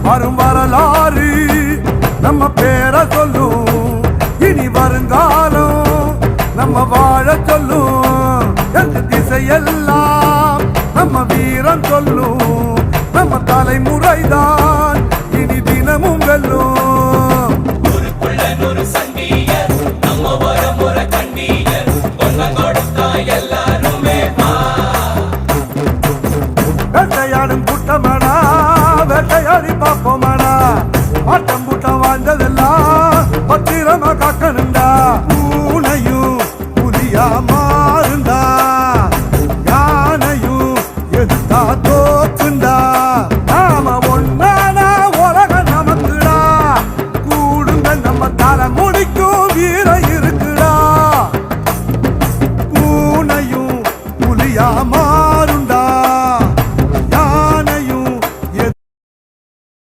வரும் வரலாறு நம்ம பேரை சொல்லும், இனி வருங்காலம் நம்ம வாழ சொல்லும். எந்த திசையெல்லாம் நம்ம வீரம் சொல்லும், நம்ம தலைமுறைதான் இனி தினமும் வெல்லும். வேட்டையாடும் கூட்டமாடா, வேட்டையாடி பார்ப்போமாடா, ஆட்டம்